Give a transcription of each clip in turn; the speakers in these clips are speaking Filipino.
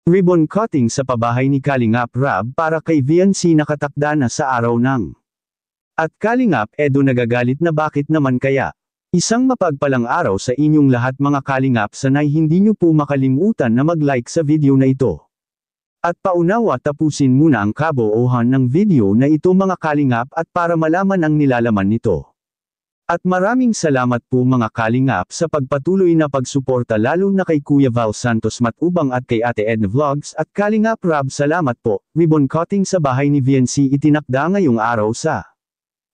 Ribbon cutting sa pabahay ni Kalingap Rab para kay VNC nakatakda na sa araw ng. At Kalingap Edo nagagalit na bakit naman kaya. Isang mapagpalang araw sa inyong lahat mga Kalingap, sanay hindi nyo po makalimutan na mag-like sa video na ito. At paunawa tapusin muna ang kabuuhan ng video na ito mga Kalingap at para malaman ang nilalaman nito. At maraming salamat po mga Kalingap sa pagpatuloy na pagsuporta lalo na kay Kuya Val Santos Matubang at kay Ate Edna Vlogs at Kalingap Rab salamat po. Ribbon cutting sa bahay ni VNC itinakda ngayong araw sa.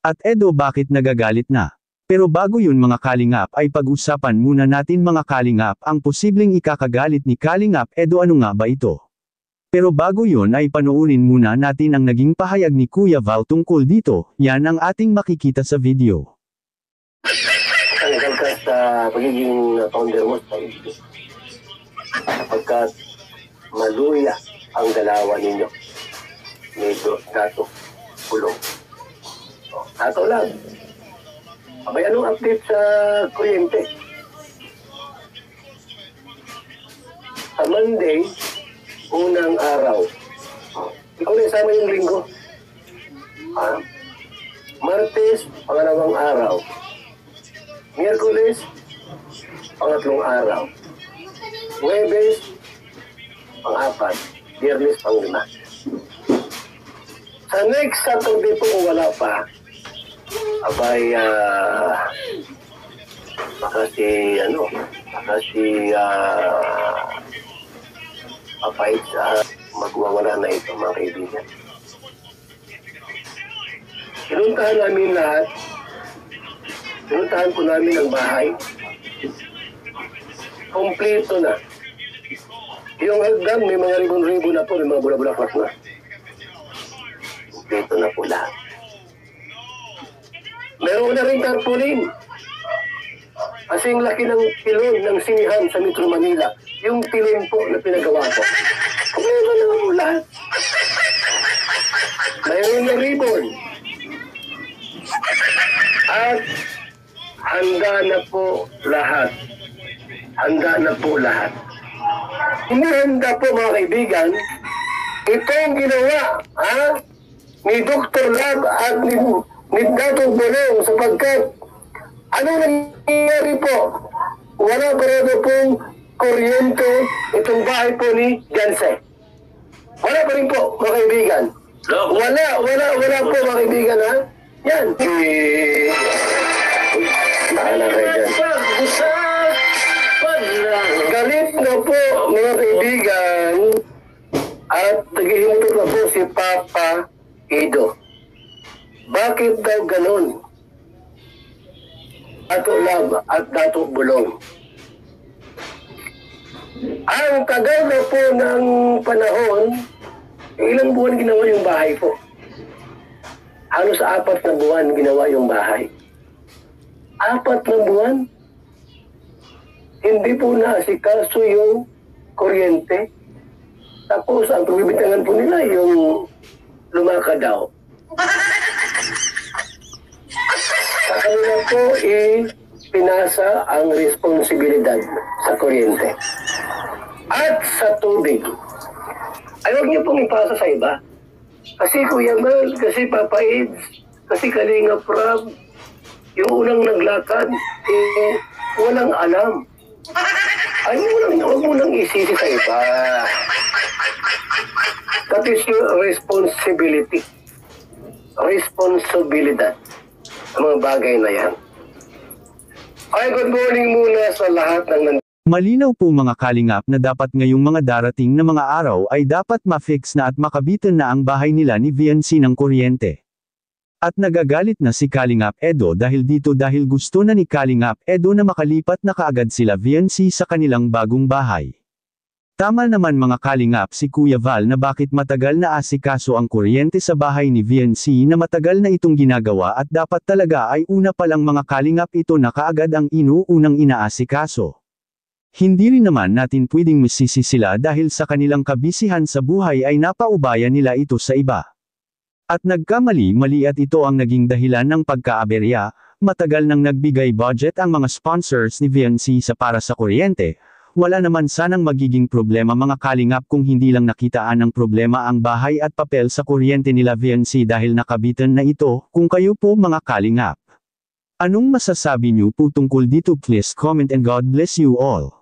At Edo bakit nagagalit na? Pero bago yun mga Kalingap ay pag-usapan muna natin mga Kalingap ang posibleng ikakagalit ni Kalingap Edo, ano nga ba ito? Pero bago yun ay panoorin muna natin ang naging pahayag ni Kuya Val tungkol dito, yan ang ating makikita sa video. Hanggang ka sa pagiging founder mo sa sapagkat maluya ang galawan ninyo. Medyo dato, pulong. Dato lang. Abay, anong update sa kuryente? Sa Monday, unang araw. Ikaw na isama yung linggo. Martes, pangalawang araw. Miyerkules, pangatlong araw. Huwebes, pang-apat. Biyernes, pang-lima. Sa next Saturday po kung wala pa, abay, baka si papait sa magwawala na ito mga kaibigan. Pinuntahan namin lahat. Pinuntahan po namin ang bahay. Kompleto na. Yung hagdan, may mga ribon-ribon na po, may mga bula-bulaklak na. Kompleto na po lahat. Meron na rin tarpaulin. Kasing laki ng pilon ng sinihan sa Metro Manila. Yung pilon po na pinagawa ko. Kompleto na po lahat. Mayroon na ribon. At handa na po lahat. Handa na po lahat. Hindi handa po mga kaibigan. Ito ang ginawa ni Dr. Lab at ni Dato' Bolong sapagkat ano nangyayari po? Wala pa rin pong kuryente itong bahay po ni Janse. Wala pa rin po mga kaibigan. Wala po mga kaibigan Yan. Bahala kayo dyan. Galit na po mga kaibigan at naghihimutot na po si Papa Edo. Bakit daw ganun? Dato' Lab at Dato' Bolong. Ang tagal na po ng panahon, ilang buwan ginawa yung bahay po. Halos 4 na buwan ginawa yung bahay. 4 na buwan? Hindi po naasikaso yung kuryente. Tapos ang pagbibitangan po nila yung lumaka daw. Sa kanila po pinasa ang responsibilidad sa kuryente. At sa tubig. Ay, huwag niyo pong ipasa sa iba. Kasi Kuya Mel, kasi Papa Eds, kasi Kalingap Rab, yung unang naglakad, walang alam. Ay, huwag mo nang isisi sa iba. That is your responsibility. Responsibilidad. Ang mga bagay na yan. Ay, good morning muna sa lahat ng Malinaw po mga Kalingap na dapat ngayong mga darating na mga araw ay dapat ma-fix na at makabitan na ang bahay nila ni VNC ng kuryente. At nagagalit na si Kalingap Edo dahil gusto na ni Kalingap Edo na makalipat na kaagad sila VNC sa kanilang bagong bahay. Tama naman mga Kalingap si Kuya Val na bakit matagal na asikaso ang kuryente sa bahay ni VNC na matagal na itong ginagawa at dapat talaga ay una pa lang mga Kalingap ito na kaagad ang inuunang inaasikaso. Hindi rin naman natin pwedeng masisi sila dahil sa kanilang kabisihan sa buhay ay napaubaya nila ito sa iba. At nagkamali-mali at ito ang naging dahilan ng pagkaaberya, matagal nang nagbigay budget ang mga sponsors ni VNC para sa kuryente, Wala naman sanang magiging problema mga kalingap kung hindi lang nakitaan ng problema ang bahay at papel sa kuryente nila VNC dahil nakabitan na ito, kung kayo po mga kalingap. Anong masasabi niyo po tungkol dito? Please comment and God bless you all.